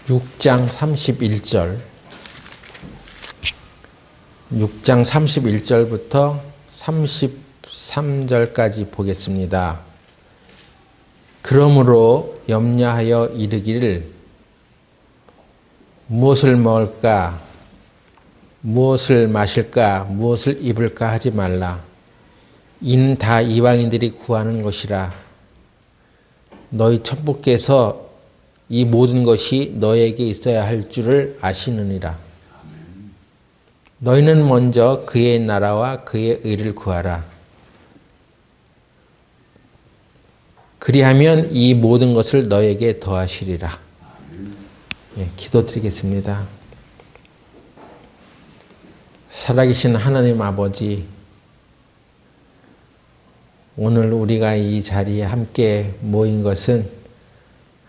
6장 31절 6장 31절부터 33절까지 보겠습니다. 그러므로 염려하여 이르기를 무엇을 먹을까, 무엇을 마실까, 무엇을 입을까 하지 말라. 이는 다 이방인들이 구하는 것이라. 너희 천부께서 이 모든 것이 너에게 있어야 할 줄을 아시느니라. 너희는 먼저 그의 나라와 그의 의를 구하라. 그리하면 이 모든 것을 너에게 더하시리라. 기도드리겠습니다. 살아계신 하나님 아버지, 오늘 우리가 이 자리에 함께 모인 것은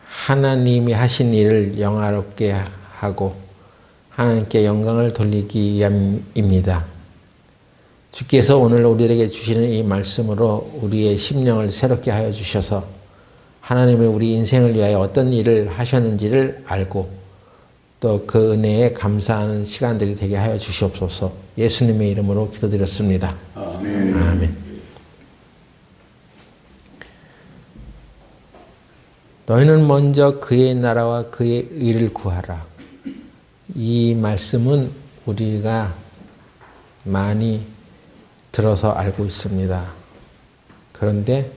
하나님이 하신 일을 영화롭게 하고 하나님께 영광을 돌리기 위함입니다. 주께서 오늘 우리에게 주시는 이 말씀으로 우리의 심령을 새롭게 하여 주셔서 하나님의 우리 인생을 위하여 어떤 일을 하셨는지를 알고 또 그 은혜에 감사하는 시간들이 되게 하여 주시옵소서. 예수님의 이름으로 기도드렸습니다. 아멘. 아멘. 너희는 먼저 그의 나라와 그의 의를 구하라. 이 말씀은 우리가 많이 들어서 알고 있습니다. 그런데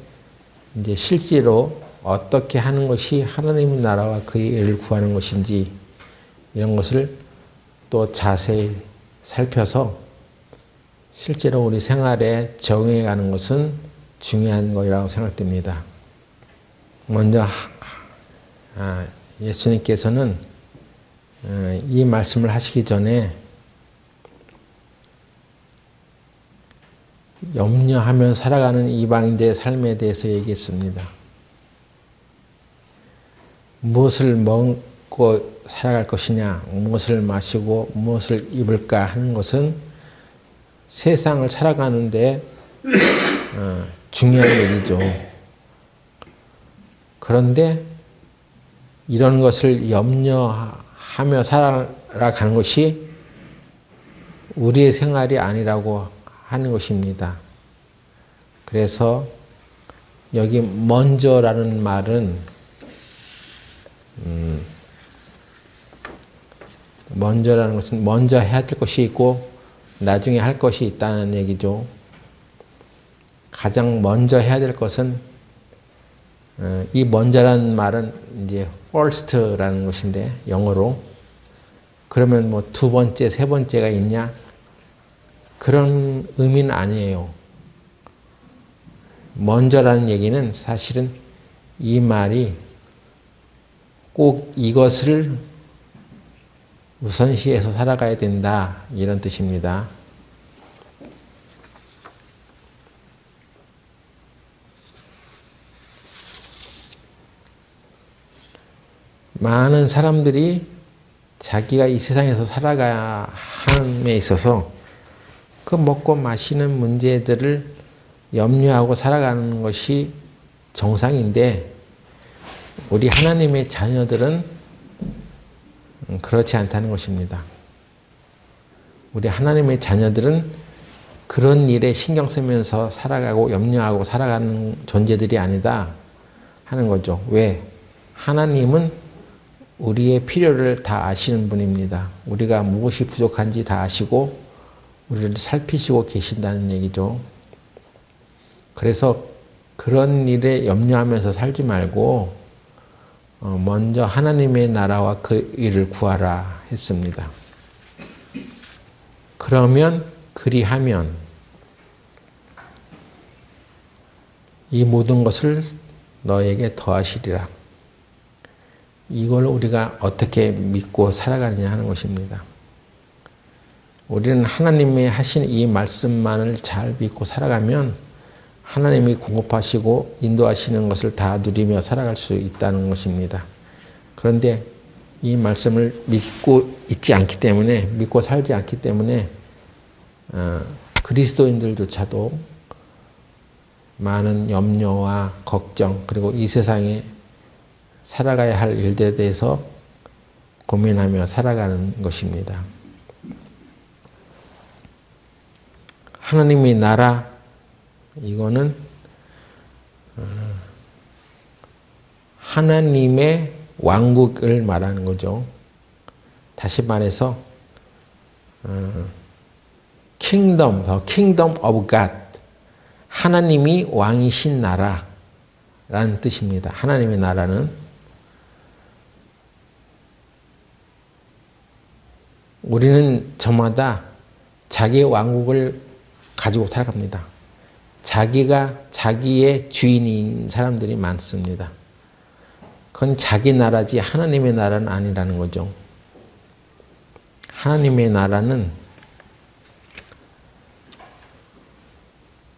이제 실제로 어떻게 하는 것이 하나님의 나라와 그의 의를 구하는 것인지 이런 것을 또 자세히 살펴서 실제로 우리 생활에 적용해 가는 것은 중요한 것이라고 생각됩니다. 먼저 예수님께서는 이 말씀을 하시기 전에 염려하며 살아가는 이방인들의 삶에 대해서 얘기했습니다. 무엇을 먹고 살아갈 것이냐, 무엇을 마시고 무엇을 입을까 하는 것은 세상을 살아가는데 중요한 일이죠. 그런데 이런 것을 염려하며 살아가는 것이 우리의 생활이 아니라고 하는 것입니다. 그래서 여기 먼저라는 말은 먼저라는 것은 먼저 해야 될 것이 있고 나중에 할 것이 있다는 얘기죠. 가장 먼저 해야 될 것은 이 먼저라는 말은 이제 first라는 것인데 영어로 그러면 뭐 두 번째, 세 번째가 있냐? 그런 의미는 아니에요. 먼저라는 얘기는 사실은 이 말이 꼭 이것을 우선시해서 살아가야 된다 이런 뜻입니다. 많은 사람들이 자기가 이 세상에서 살아가야 함에 있어서 그 먹고 마시는 문제들을 염려하고 살아가는 것이 정상인데 우리 하나님의 자녀들은 그렇지 않다는 것입니다. 우리 하나님의 자녀들은 그런 일에 신경 쓰면서 살아가고 염려하고 살아가는 존재들이 아니다 하는 거죠. 왜? 하나님은 우리의 필요를 다 아시는 분입니다. 우리가 무엇이 부족한지 다 아시고 우리를 살피시고 계신다는 얘기죠. 그래서 그런 일에 염려하면서 살지 말고 먼저 하나님의 나라와 그 일을 구하라 했습니다. 그러면 그리하면 이 모든 것을 너에게 더하시리라. 이걸 우리가 어떻게 믿고 살아가느냐 하는 것입니다. 우리는 하나님이 하신 이 말씀만을 잘 믿고 살아가면 하나님이 공급하시고 인도하시는 것을 다 누리며 살아갈 수 있다는 것입니다. 그런데 이 말씀을 믿고 있지 않기 때문에, 믿고 살지 않기 때문에 그리스도인들조차도 많은 염려와 걱정 그리고 이 세상에 살아가야 할 일들에 대해서 고민하며 살아가는 것입니다. 하나님의 나라, 이거는 하나님의 왕국을 말하는 거죠. 다시 말해서 kingdom, the kingdom of God, 하나님이 왕이신 나라라는 뜻입니다. 하나님의 나라는 우리는 저마다 자기의 왕국을 가지고 살아갑니다. 자기가 자기의 주인인 사람들이 많습니다. 그건 자기 나라지 하나님의 나라는 아니라는 거죠. 하나님의 나라는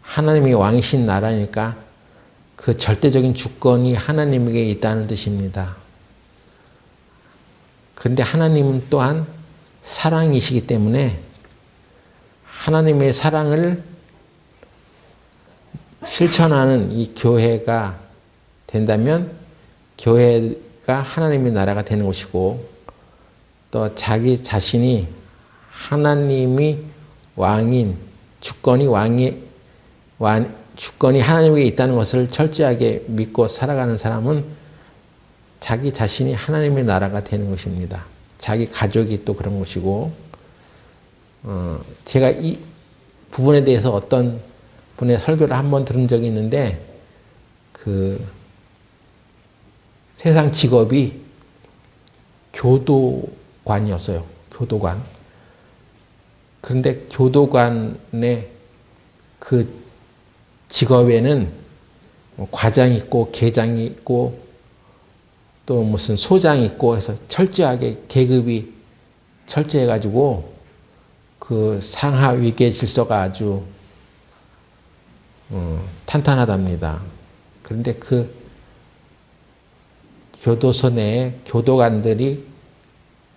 하나님이 왕이신 나라니까 그 절대적인 주권이 하나님에게 있다는 뜻입니다. 그런데 하나님은 또한 사랑이시기 때문에 하나님의 사랑을 실천하는 이 교회가 된다면 교회가 하나님의 나라가 되는 것이고, 또 자기 자신이 하나님이 왕인, 주권이 하나님에게 있다는 것을 철저하게 믿고 살아가는 사람은 자기 자신이 하나님의 나라가 되는 것입니다. 자기 가족이 또 그런 것이고, 제가 이 부분에 대해서 어떤 분의 설교를 한번 들은 적이 있는데, 세상 직업이 교도관이었어요. 교도관. 그런데 교도관의 그 직업에는 과장이 있고 계장이 있고 또 무슨 소장이 있고 해서 철저하게 계급이 철저해가지고 그 상하 위계 질서가 아주 탄탄하답니다. 그런데 그 교도소 내에 교도관들이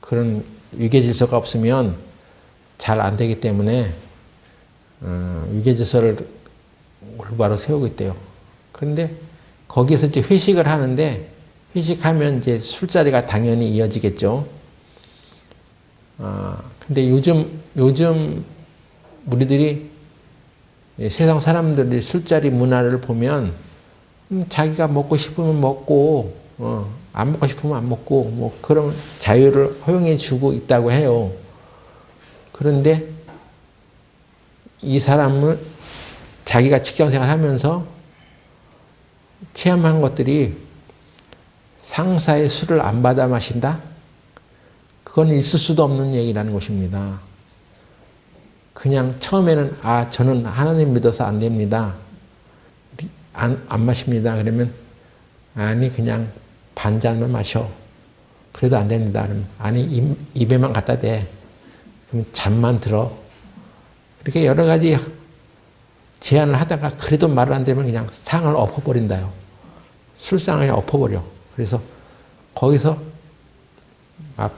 그런 위계 질서가 없으면 잘 안 되기 때문에 위계 질서를 올바로 세우고 있대요. 그런데 거기서 이제 회식을 하는데, 회식하면 이제 술자리가 당연히 이어지겠죠. 근데 요즘 우리들이 세상 사람들이 술자리 문화를 보면 자기가 먹고 싶으면 먹고 안 먹고 싶으면 안 먹고 뭐 그런 자유를 허용해 주고 있다고 해요. 그런데 이 사람은 자기가 직장생활 하면서 체험한 것들이 상사의 술을 안 받아 마신다? 그건 있을 수도 없는 얘기라는 것입니다. 그냥 처음에는 저는 하나님 믿어서 안 됩니다. 안 마십니다. 그러면 아니 그냥 반 잔만 마셔. 그래도 안 됩니다. 그러면 아니 입에만 갖다 대. 그럼 잠만 들어. 이렇게 여러 가지 제안을 하다가 그래도 말을 안 되면 그냥 상을 엎어버린다요. 술상을 엎어버려. 그래서 거기서 막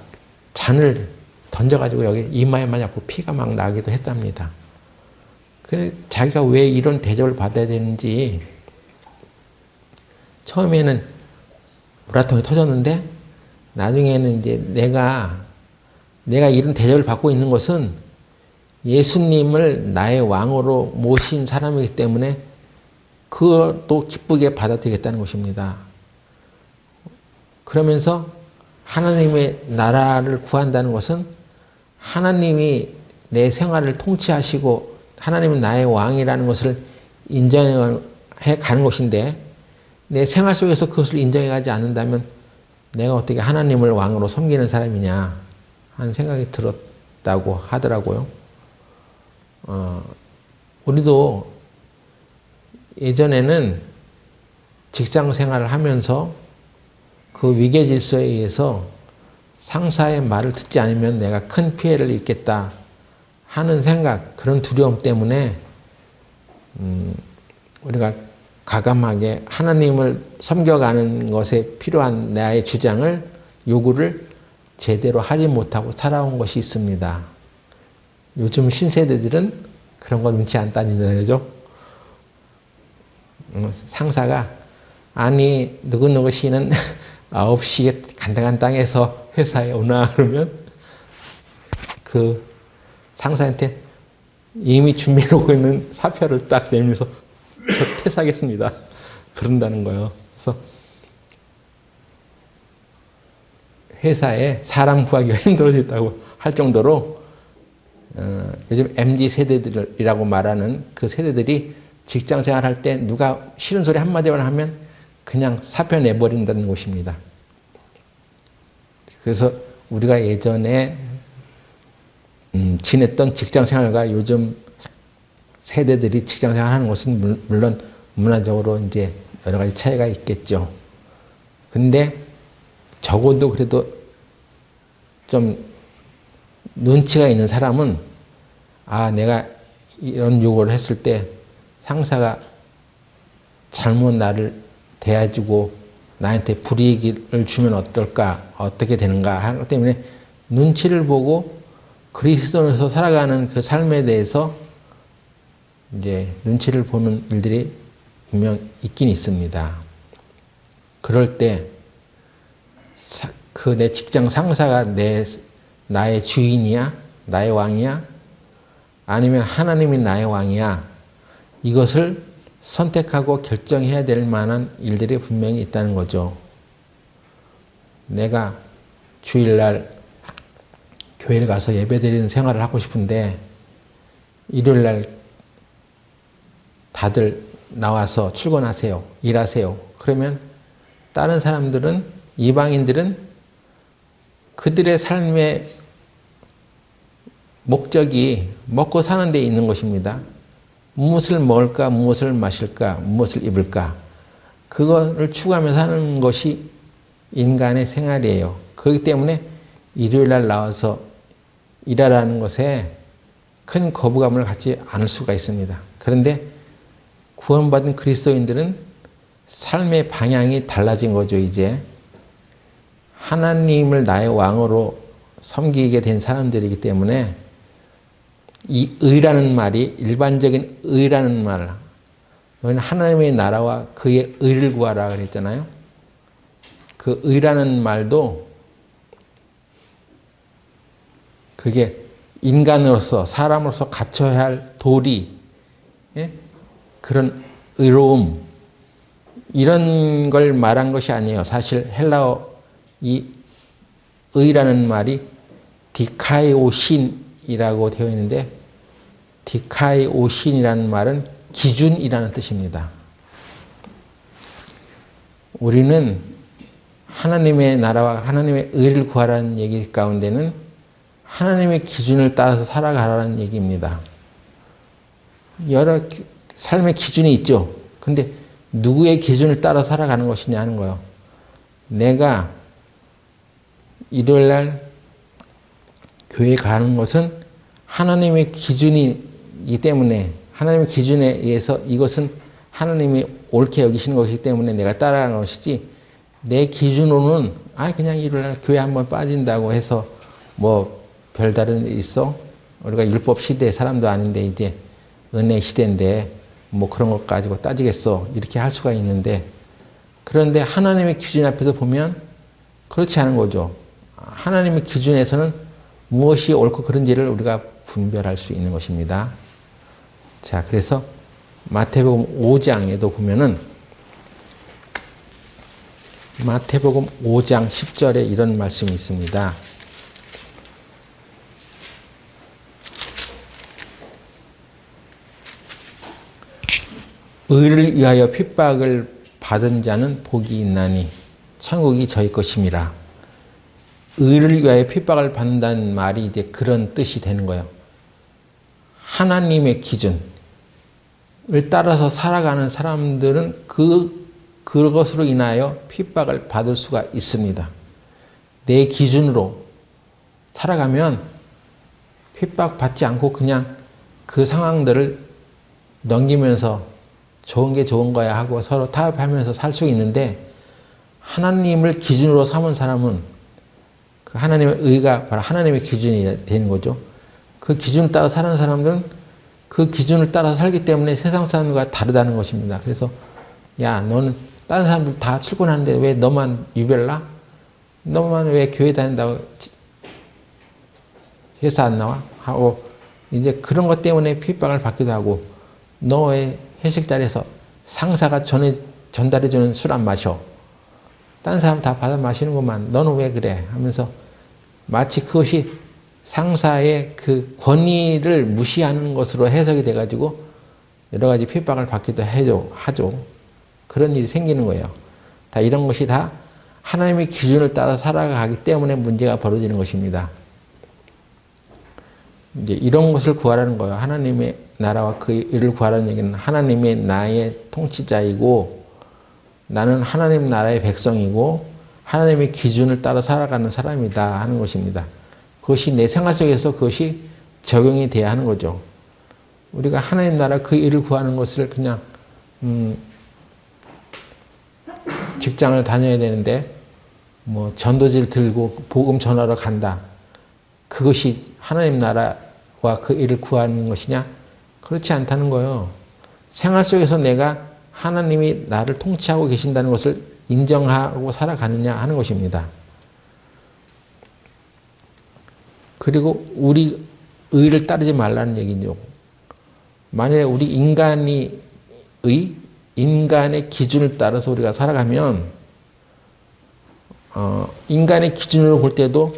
잔을 던져가지고 여기 이마에만 잡고 피가 막 나기도 했답니다. 그래 자기가 왜 이런 대접을 받아야 되는지 처음에는 우라통이 터졌는데 나중에는 이제 내가 이런 대접을 받고 있는 것은 예수님을 나의 왕으로 모신 사람이기 때문에 그것도 기쁘게 받아들이겠다는 것입니다. 그러면서 하나님의 나라를 구한다는 것은 하나님이 내 생활을 통치하시고 하나님은 나의 왕이라는 것을 인정해 가는 것인데, 내 생활 속에서 그것을 인정해 가지 않는다면 내가 어떻게 하나님을 왕으로 섬기는 사람이냐 하는 생각이 들었다고 하더라고요. 우리도 예전에는 직장 생활을 하면서 그 위계 질서에 의해서 상사의 말을 듣지 않으면 내가 큰 피해를 입겠다 하는 생각, 그런 두려움 때문에 우리가 과감하게 하나님을 섬겨가는 것에 필요한 나의 주장을, 요구를 제대로 하지 못하고 살아온 것이 있습니다. 요즘 신세대들은 그런 거 눈치 안 따지는 거죠. 상사가 아니 누구누구 씨는 9시에 간당간당해서 회사에 오나 그러면 그 상사한테 이미 준비해놓고 있는 사표를 딱 내밀면서 저 퇴사하겠습니다. 그런다는 거예요. 그래서 회사에 사람 구하기가 힘들어졌다고 할 정도로 요즘 MZ 세대들이라고 말하는 그 세대들이 직장 생활할 때 누가 싫은 소리 한마디만 하면 그냥 사표 내버린다는 것입니다. 그래서 우리가 예전에 지냈던 직장 생활과 요즘 세대들이 직장 생활하는 것은 물론 문화적으로 이제 여러 가지 차이가 있겠죠. 근데 적어도 그래도 좀 눈치가 있는 사람은 아, 내가 이런 요구를 했을 때 상사가 잘못 나를 대해주고 나한테 불이익을 주면 어떨까, 어떻게 되는가 하기 때문에 눈치를 보고 그리스도인으로서 살아가는 그 삶에 대해서 이제 눈치를 보는 일들이 분명 있긴 있습니다. 그럴 때 그 내 직장 상사가 나의 주인이야? 나의 왕이야? 아니면 하나님이 나의 왕이야? 이것을 선택하고 결정해야 될 만한 일들이 분명히 있다는 거죠. 내가 주일날 교회를 가서 예배드리는 생활을 하고 싶은데 일요일날 다들 나와서 출근하세요. 일하세요. 그러면 다른 사람들은, 이방인들은 그들의 삶의 목적이 먹고 사는 데 있는 것입니다. 무엇을 먹을까, 무엇을 마실까, 무엇을 입을까. 그거를 추구하며 사는 것이 인간의 생활이에요. 그렇기 때문에 일요일날 나와서 일하라는 것에 큰 거부감을 갖지 않을 수가 있습니다. 그런데 구원받은 그리스도인들은 삶의 방향이 달라진 거죠, 이제. 하나님을 나의 왕으로 섬기게 된 사람들이기 때문에 이 의라는 말이 일반적인 의라는 말, 너희는 하나님의 나라와 그의 의를 구하라 그랬잖아요. 그 의라는 말도 그게 인간으로서, 사람으로서 갖춰야 할 도리, 예? 그런 의로움, 이런 걸 말한 것이 아니에요. 사실 헬라어 이 의라는 말이 디카이오신이라고 되어 있는데, 디카이오신이라는 말은 기준이라는 뜻입니다. 우리는 하나님의 나라와 하나님의 의를 구하라는 얘기 가운데는 하나님의 기준을 따라서 살아가라는 얘기입니다. 여러 삶의 기준이 있죠. 근데 누구의 기준을 따라 살아가는 것이냐 하는 거예요. 내가 일요일날 교회 가는 것은 하나님의 기준이기 때문에, 하나님의 기준에 의해서 이것은 하나님이 옳게 여기시는 것이기 때문에 내가 따라가는 것이지, 내 기준으로는 그냥 일요일날 교회 한번 빠진다고 해서 뭐 별다른 일이 있어? 우리가 율법 시대 사람도 아닌데 이제 은혜 시대인데 뭐 그런 것 가지고 따지겠어, 이렇게 할 수가 있는데, 그런데 하나님의 기준 앞에서 보면 그렇지 않은 거죠. 하나님의 기준에서는 무엇이 옳고 그른지를 우리가 분별할 수 있는 것입니다. 자, 그래서 마태복음 5장에도 보면은 마태복음 5장 10절에 이런 말씀이 있습니다. 의를 위하여 핍박을 받은 자는 복이 있나니 천국이 저희 것임이라. 의를 위하여 핍박을 받는다는 말이 이제 그런 뜻이 되는 거예요. 하나님의 기준을 따라서 살아가는 사람들은 그것으로 인하여 핍박을 받을 수가 있습니다. 내 기준으로 살아가면 핍박받지 않고 그냥 그 상황들을 넘기면서 좋은 게 좋은 거야 하고 서로 타협하면서 살 수 있는데, 하나님을 기준으로 삼은 사람은 그 하나님의 의가 바로 하나님의 기준이 되는 거죠. 그 기준을 따라 사는 사람들은 그 기준을 따라 살기 때문에 세상 사람과 다르다는 것입니다. 그래서 야, 너는 다른 사람들 다 출근하는데 왜 너만 유별나? 너만 왜 교회 다닌다고 회사 안 나와? 하고 이제 그런 것 때문에 핍박을 받기도 하고 너 왜 회식 자리에서 상사가 전달해주는 술 안 마셔? 다른 사람 다 받아 마시는구만. 너는 왜 그래? 하면서 마치 그것이 상사의 그 권위를 무시하는 것으로 해석이 돼가지고 여러 가지 핍박을 받기도 하죠. 그런 일이 생기는 거예요. 다 이런 것이 다 하나님의 기준을 따라 살아가기 때문에 문제가 벌어지는 것입니다. 이제 이런 것을 구하라는 거예요. 하나님의 나라와 그 일을 구하라는 얘기는 하나님의 나의 통치자이고 나는 하나님 나라의 백성이고 하나님의 기준을 따라 살아가는 사람이다 하는 것입니다. 그것이 내 생활 속에서 그것이 적용이 돼야 하는 거죠. 우리가 하나님 나라 그 일을 구하는 것을 그냥 직장을 다녀야 되는데 뭐 전도지를 들고 복음 전하러 간다. 그것이 하나님 나라와 그 일을 구하는 것이냐? 그렇지 않다는 거예요. 생활 속에서 내가 하나님이 나를 통치하고 계신다는 것을 인정하고 살아가느냐 하는 것입니다. 그리고 우리 의를 따르지 말라는 얘기죠. 만약에 우리 인간의 기준을 따라서 우리가 살아가면 인간의 기준으로 볼 때도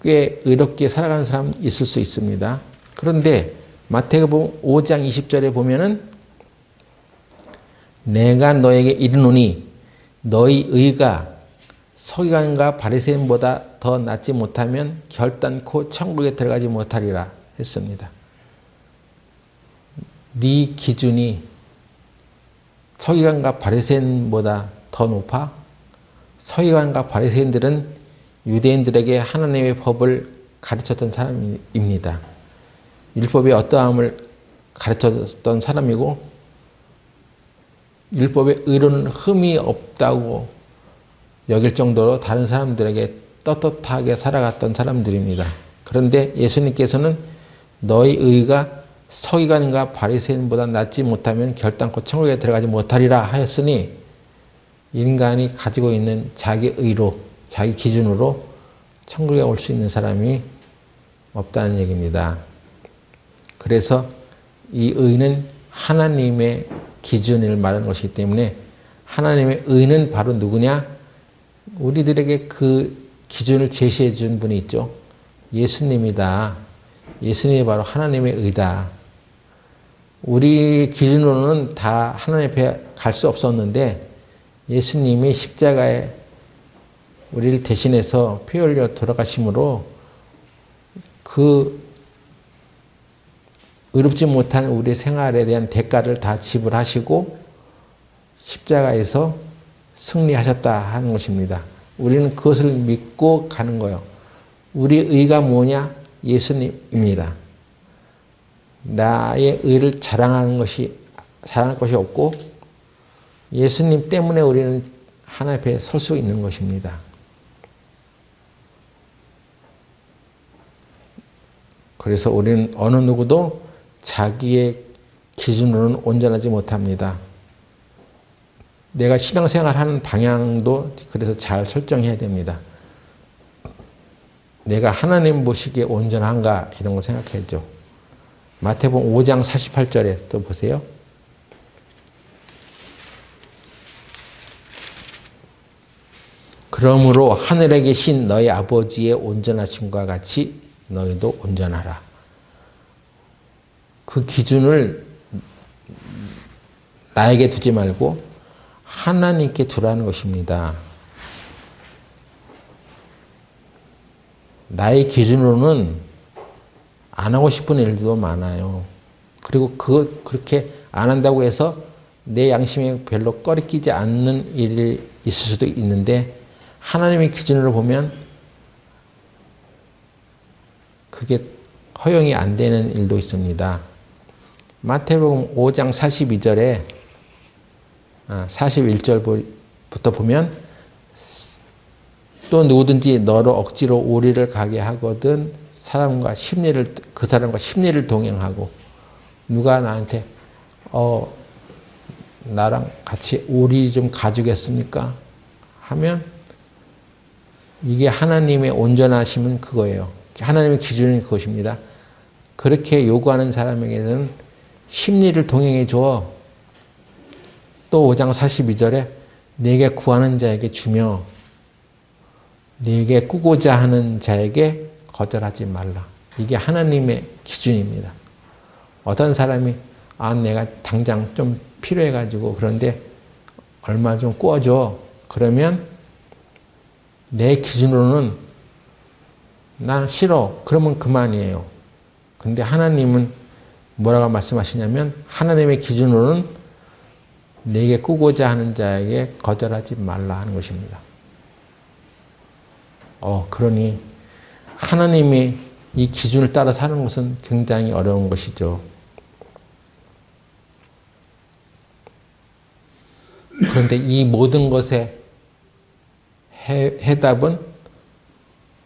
꽤 의롭게 살아가는 사람 있을 수 있습니다. 그런데 마태복음 5장 20절에 보면은 내가 너에게 이르노니 너희 의가 서기관과 바리새인보다 더 낫지 못하면 결단코 천국에 들어가지 못하리라 했습니다. 네 기준이 서기관과 바리새인보다 더 높아? 서기관과 바리새인들은 유대인들에게 하나님의 법을 가르쳤던 사람입니다. 율법의 어떠함을 가르쳤던 사람이고 율법의 의로는 흠이 없다고 여길 정도로 다른 사람들에게 떳떳하게 살아갔던 사람들입니다. 그런데 예수님께서는 너희 의가 서기관과 바리새인보다 낫지 못하면 결단코 천국에 들어가지 못하리라 하였으니 인간이 가지고 있는 자기 의로 자기 기준으로 천국에 올 수 있는 사람이 없다는 얘기입니다. 그래서 이 의는 하나님의 기준을 말하는 것이기 때문에 하나님의 의는 바로 누구냐? 우리들에게 그 기준을 제시해 준 분이 있죠. 예수님이다. 예수님이 바로 하나님의 의다. 우리 기준으로는 다 하나님 앞에 갈 수 없었는데 예수님이 십자가에 우리를 대신해서 피 흘려 돌아가심으로 그 의롭지 못한 우리 생활에 대한 대가를 다 지불하시고 십자가에서 승리하셨다 하는 것입니다. 우리는 그것을 믿고 가는 거예요. 우리 의가 뭐냐? 예수님입니다. 나의 의를 자랑할 것이 없고 예수님 때문에 우리는 하나님 앞에 설 수 있는 것입니다. 그래서 우리는 어느 누구도 자기의 기준으로는 온전하지 못합니다. 내가 신앙생활하는 방향도 그래서 잘 설정해야 됩니다. 내가 하나님 보시기에 온전한가 이런 걸 생각해야죠. 마태복음 5장 48절에 또 보세요. 그러므로 하늘에 계신 너희 아버지의 온전하심과 같이 너희도 온전하라. 그 기준을 나에게 두지 말고 하나님께 두라는 것입니다. 나의 기준으로는 안 하고 싶은 일도 많아요. 그리고 그렇게 안 한다고 해서 내 양심에 별로 꺼리끼지 않는 일이 있을 수도 있는데 하나님의 기준으로 보면 그게 허용이 안 되는 일도 있습니다. 마태복음 5장 42절에 41절부터 보면 또 누구든지 너로 억지로 우리를 가게 하거든 그 사람과 심리를 동행하고 누가 나한테 나랑 같이 오리 좀 가주겠습니까? 하면 이게 하나님의 온전하심은 그거예요. 하나님의 기준은 그것입니다. 그렇게 요구하는 사람에게는 심리를 동행해 줘. 또 5장 42절에 네게 구하는 자에게 주며 네게 꾸고자 하는 자에게 거절하지 말라. 이게 하나님의 기준입니다. 어떤 사람이 내가 당장 좀 필요해가지고 그런데 얼마 좀 꾸어줘. 그러면 내 기준으로는 난 싫어. 그러면 그만이에요. 근데 하나님은 뭐라고 말씀하시냐면 하나님의 기준으로는 내게 꾸고자 하는 자에게 거절하지 말라 하는 것입니다. 그러니 하나님의 이 기준을 따라 사는 것은 굉장히 어려운 것이죠. 그런데 이 모든 것의 해답은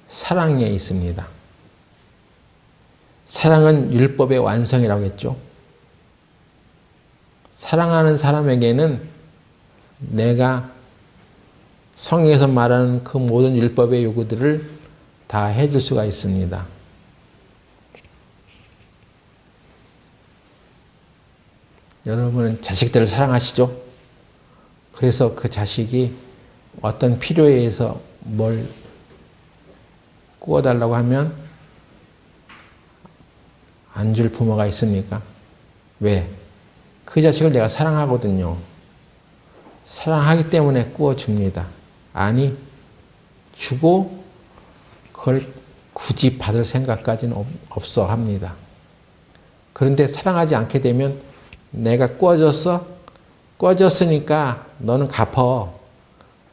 사랑에 있습니다. 사랑은 율법의 완성이라고 했죠. 사랑하는 사람에게는 내가 성경에서 말하는 그 모든 율법의 요구들을 다 해줄 수가 있습니다. 여러분은 자식들을 사랑하시죠? 그래서 그 자식이 어떤 필요에 의해서 뭘 구워달라고 하면 안 줄 부모가 있습니까? 왜? 그 자식을 내가 사랑하거든요. 사랑하기 때문에 구워줍니다. 아니, 주고 그걸 굳이 받을 생각까지는 없어 합니다. 그런데 사랑하지 않게 되면 내가 구워줬어? 구워줬으니까 너는 갚어.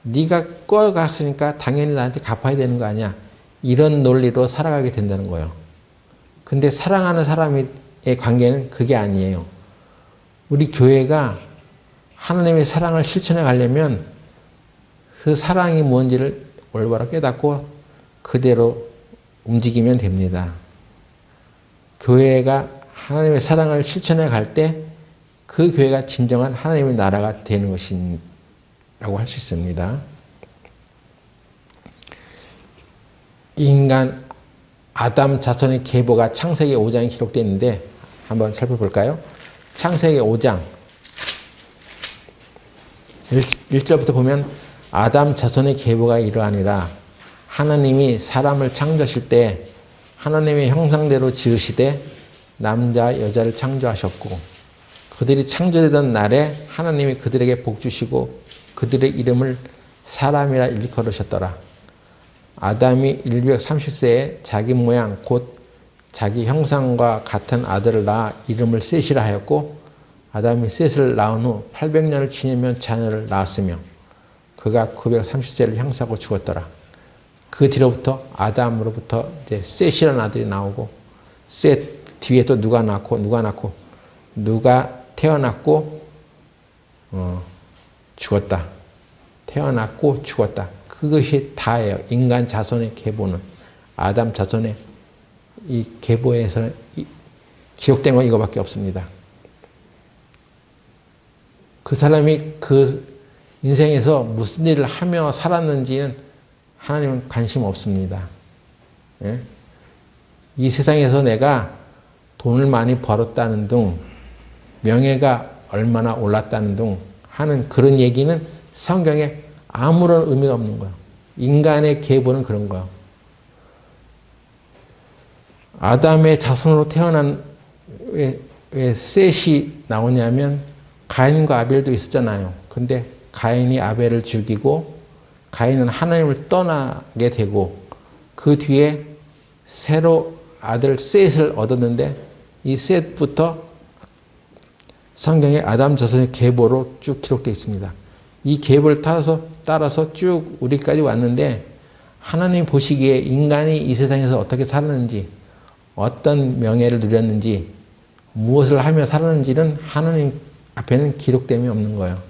네가 구워갔으니까 당연히 나한테 갚아야 되는 거 아니야. 이런 논리로 살아가게 된다는 거예요. 근데 사랑하는 사람의 관계는 그게 아니에요. 우리 교회가 하나님의 사랑을 실천해 가려면 그 사랑이 뭔지를 올바로 깨닫고 그대로 움직이면 됩니다. 교회가 하나님의 사랑을 실천해 갈 때 그 교회가 진정한 하나님의 나라가 되는 것이라고 할 수 있습니다. 인간 아담 자손의 계보가 창세기 5장에 기록되어 있는데 한번 살펴볼까요? 창세기 5장 1절부터 보면 아담 자손의 계보가 이러하니라. 하나님이 사람을 창조하실 때 하나님의 형상대로 지으시되 남자 여자를 창조하셨고 그들이 창조되던 날에 하나님이 그들에게 복 주시고 그들의 이름을 사람이라 일컬으셨더라. 아담이 130세에 자기 모양 곧 자기 형상과 같은 아들을 낳아 이름을 셋이라 하였고 아담이 셋을 낳은 후 800년을 지내면 자녀를 낳았으며 그가 930세를 향수하고 죽었더라. 그 뒤로부터 아담으로부터 이제 셋이라는 아들이 나오고 셋 뒤에 또 누가 낳고 누가 태어났고 죽었다. 태어났고 죽었다. 그것이 다예요. 인간 자손의 계보는. 아담 자손의 이 계보에서 기록된 건 이거밖에 없습니다. 그 사람이 그 인생에서 무슨 일을 하며 살았는지는 하나님은 관심 없습니다. 예? 이 세상에서 내가 돈을 많이 벌었다는 등 명예가 얼마나 올랐다는 등 하는 그런 얘기는 성경에 아무런 의미가 없는 거예요. 인간의 계보는 그런 거예요. 아담의 자손으로 태어난 왜 셋이 나오냐면 가인과 아벨도 있었잖아요. 근데 가인이 아벨을 죽이고 가인은 하나님을 떠나게 되고 그 뒤에 새로 아들 셋을 얻었는데 이 셋부터 성경에 아담 자손의 계보로 쭉 기록되어 있습니다. 이 계보를 따라서 쭉 우리까지 왔는데 하나님 보시기에 인간이 이 세상에서 어떻게 살았는지 어떤 명예를 누렸는지 무엇을 하며 살았는지는 하나님 앞에는 기록됨이 없는 거예요.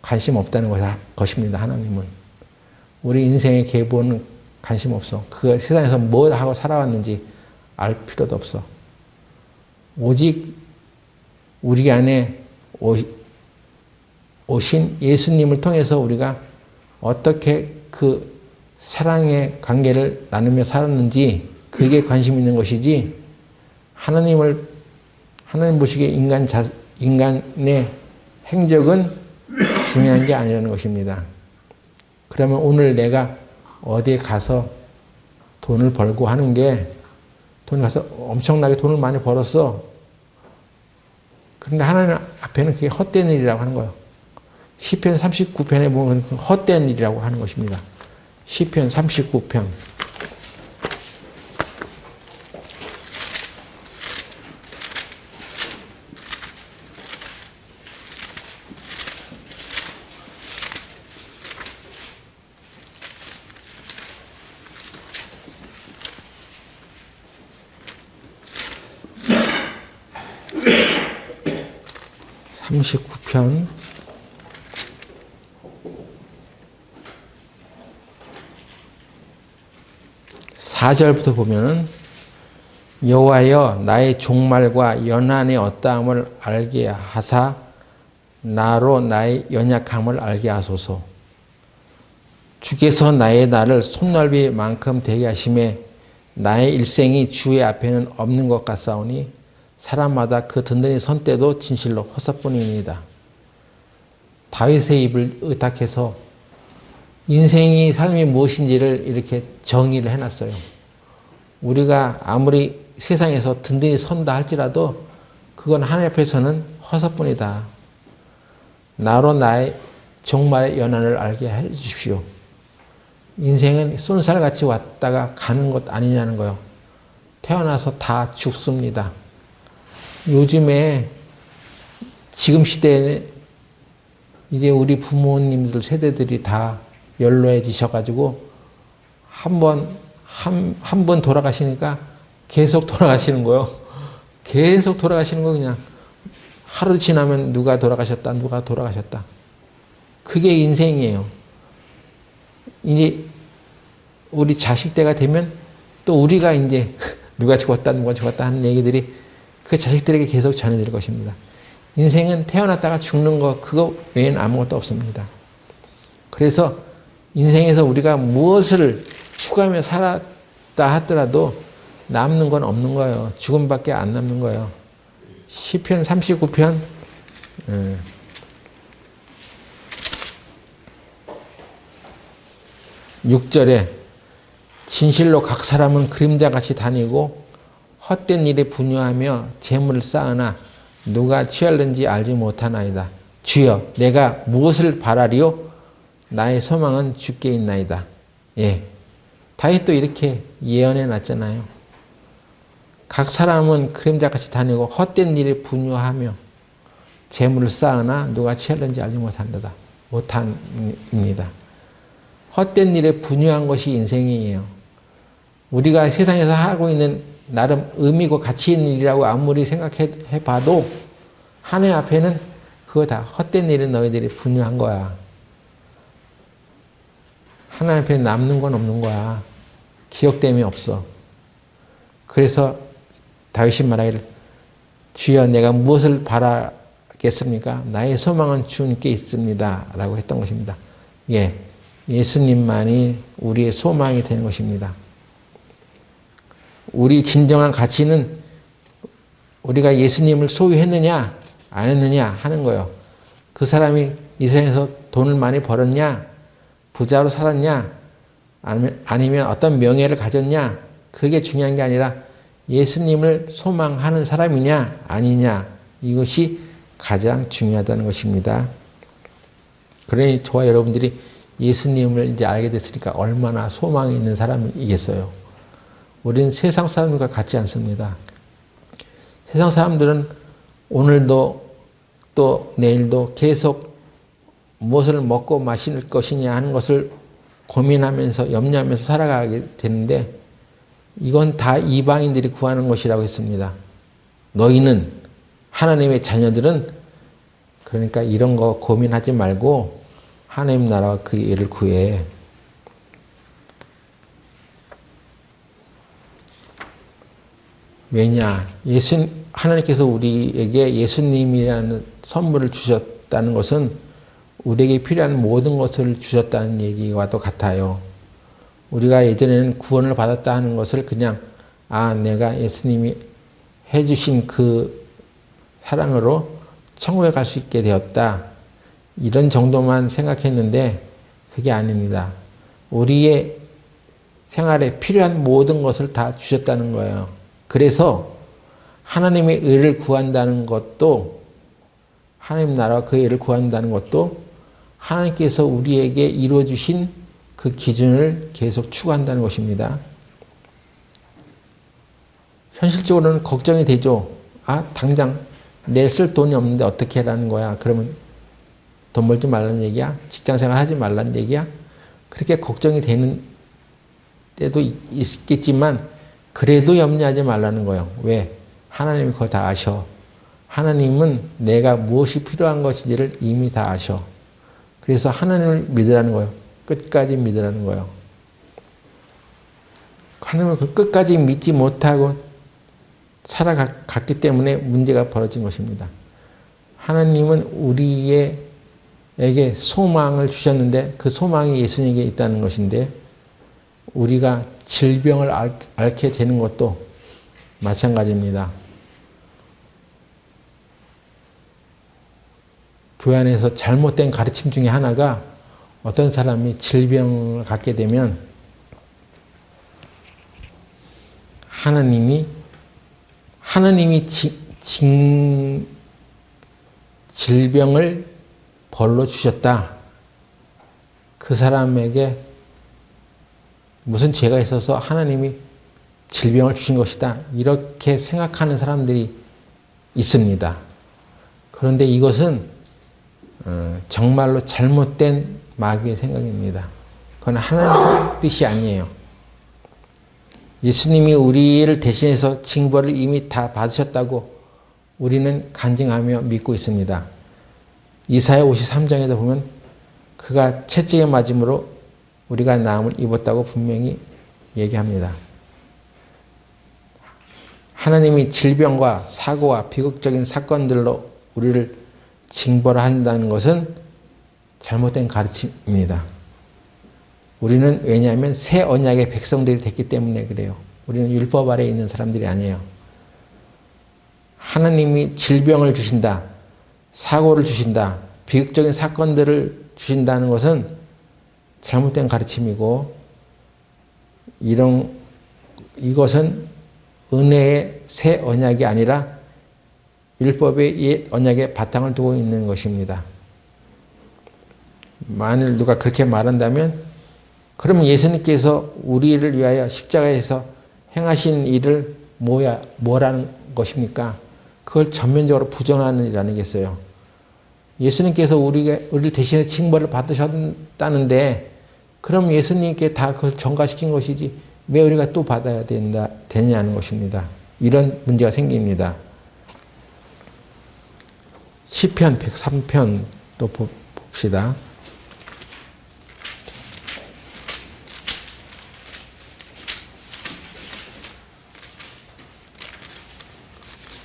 관심 없다는 것입니다. 하나님은. 우리 인생의 계보는 관심 없어. 그 세상에서 뭐 하고 살아왔는지 알 필요도 없어. 오직 우리 안에 오신 예수님을 통해서 우리가 어떻게 그 사랑의 관계를 나누며 살았는지 그게 관심 있는 것이지 하나님 보시기에 인간의 행적은 중요한 게 아니라는 것입니다. 그러면 오늘 내가 어디에 가서 돈을 벌고 하는 게 돈 가서 엄청나게 돈을 많이 벌었어. 그런데 하나님 앞에는 그게 헛된 일이라고 하는 거예요. 시편 39편에 보면 헛된 일이라고 하는 것입니다. 시편 39편. (39편) 4절부터 보면은 여호와여 나의 종말과 연한의 어떠함을 알게 하사 나로 나의 연약함을 알게 하소서. 주께서 나의 날을 손넓이만큼 되게 하심에 나의 일생이 주의 앞에는 없는 것 같사오니 사람마다 그 든든히 선 때도 진실로 허사뿐이니이다. 다윗의 입을 의탁해서 인생이 삶이 무엇인지를 이렇게 정의를 해놨어요. 우리가 아무리 세상에서 든든히 선다 할지라도 그건 하나님 앞에서는 허사뿐이다. 나로 나의 종말의 연한을 알게 해 주십시오. 인생은 쏜살같이 왔다가 가는 것 아니냐는 거요. 태어나서 다 죽습니다. 요즘에 지금 시대에 이제 우리 부모님들 세대들이 다 연로해지셔가지고 한 번 돌아가시니까 계속 돌아가시는 거요. 계속 돌아가시는 거 그냥 하루 지나면 누가 돌아가셨다. 그게 인생이에요. 이제 우리 자식 때가 되면 또 우리가 이제 누가 죽었다 하는 얘기들이 그 자식들에게 계속 전해질 것입니다. 인생은 태어났다가 죽는 거 그거 외에는 아무것도 없습니다. 그래서 인생에서 우리가 무엇을 추구하며 살았다 하더라도 남는 건 없는 거예요. 죽음밖에 안 남는 거예요. 시편 39편 6절에 진실로 각 사람은 그림자같이 다니고 헛된 일에 분유하며 재물을 쌓으나 누가 취할는지 알지 못하나이다. 주여 내가 무엇을 바라리요? 나의 소망은 주께 있나이다. 예, 다윗도 이렇게 예언해 놨잖아요. 각 사람은 그림자같이 다니고 헛된 일에 분유하며 재물을 쌓으나 누가 취할는지 알지 못합니다. 헛된 일에 분유한 것이 인생이에요. 우리가 세상에서 하고 있는 나름 의미고 가치 있는 일이라고 아무리 생각해 봐도 하나님 앞에는 그거 다 헛된 일은 너희들이 분유한 거야. 하나님 앞에 남는 건 없는 거야. 기억됨이 없어. 그래서 다윗이 말하기를 주여 내가 무엇을 바라겠습니까? 나의 소망은 주님께 있습니다. 라고 했던 것입니다. 예, 예수님만이 우리의 소망이 되는 것입니다. 우리 진정한 가치는 우리가 예수님을 소유했느냐 안 했느냐 하는 거예요. 그 사람이 이 세상에서 돈을 많이 벌었냐, 부자로 살았냐, 아니면 어떤 명예를 가졌냐, 그게 중요한 게 아니라 예수님을 소망하는 사람이냐 아니냐, 이것이 가장 중요하다는 것입니다. 그러니 저와 여러분들이 예수님을 이제 알게 됐으니까 얼마나 소망이 있는 사람이겠어요. 우리는 세상 사람들과 같지 않습니다. 세상 사람들은 오늘도 또 내일도 계속 무엇을 먹고 마실 것이냐 하는 것을 고민하면서 염려하면서 살아가게 되는데 이건 다 이방인들이 구하는 것이라고 했습니다. 너희는 하나님의 자녀들은 그러니까 이런 거 고민하지 말고 하나님 나라와 그 일을 구해. 왜냐? 하나님께서 우리에게 예수님이라는 선물을 주셨다는 것은 우리에게 필요한 모든 것을 주셨다는 얘기와도 같아요. 우리가 예전에는 구원을 받았다 하는 것을 그냥 내가 예수님이 해주신 그 사랑으로 천국에 갈 수 있게 되었다. 이런 정도만 생각했는데 그게 아닙니다. 우리의 생활에 필요한 모든 것을 다 주셨다는 거예요. 그래서 하나님의 의를 구한다는 것도, 하나님 나라와 그 의를 구한다는 것도 하나님께서 우리에게 이루어주신 그 기준을 계속 추구한다는 것입니다. 현실적으로는 걱정이 되죠. 당장 내 쓸 돈이 없는데 어떻게 하라는 거야. 그러면 돈 벌지 말라는 얘기야? 직장생활 하지 말라는 얘기야? 그렇게 걱정이 되는 때도 있겠지만 그래도 염려하지 말라는 거예요. 왜? 하나님이 그거 다 아셔. 하나님은 내가 무엇이 필요한 것인지를 이미 다 아셔. 그래서 하나님을 믿으라는 거예요. 끝까지 믿으라는 거예요. 하나님을 끝까지 믿지 못하고 살아갔기 때문에 문제가 벌어진 것입니다. 하나님은 우리에게 소망을 주셨는데 그 소망이 예수님에게 있다는 것인데 우리가 질병을 앓게 되는 것도 마찬가지입니다. 교회 안에서 잘못된 가르침 중에 하나가 어떤 사람이 질병을 갖게 되면 하나님이 질병을 벌로 주셨다. 그 사람에게 무슨 죄가 있어서 하나님이 질병을 주신 것이다. 이렇게 생각하는 사람들이 있습니다. 그런데 이것은 정말로 잘못된 마귀의 생각입니다. 그건 하나님의 뜻이 아니에요. 예수님이 우리를 대신해서 징벌을 이미 다 받으셨다고 우리는 간증하며 믿고 있습니다. 이사야 53장에도 보면 그가 채찍에 맞음으로 우리가 나음을 입었다고 분명히 얘기합니다. 하나님이 질병과 사고와 비극적인 사건들로 우리를 징벌한다는 것은 잘못된 가르침입니다. 우리는 왜냐하면 새 언약의 백성들이 됐기 때문에 그래요. 우리는 율법 아래에 있는 사람들이 아니에요. 하나님이 질병을 주신다, 사고를 주신다, 비극적인 사건들을 주신다는 것은 잘못된 가르침이고 이것은 은혜의 새 언약이 아니라 율법의 옛 언약의 바탕을 두고 있는 것입니다. 만일 누가 그렇게 말한다면 그러면 예수님께서 우리를 위하여 십자가에서 행하신 일을 뭐라는 것입니까? 그걸 전면적으로 부정하는 일 아니겠어요? 예수님께서 우리를 대신해 징벌을 받으셨다는데 그럼 예수님께 다 그걸 전가시킨 것이지 왜 우리가 또 받아야 되냐는 것입니다. 이런 문제가 생깁니다. 시편 103편 또 봅시다.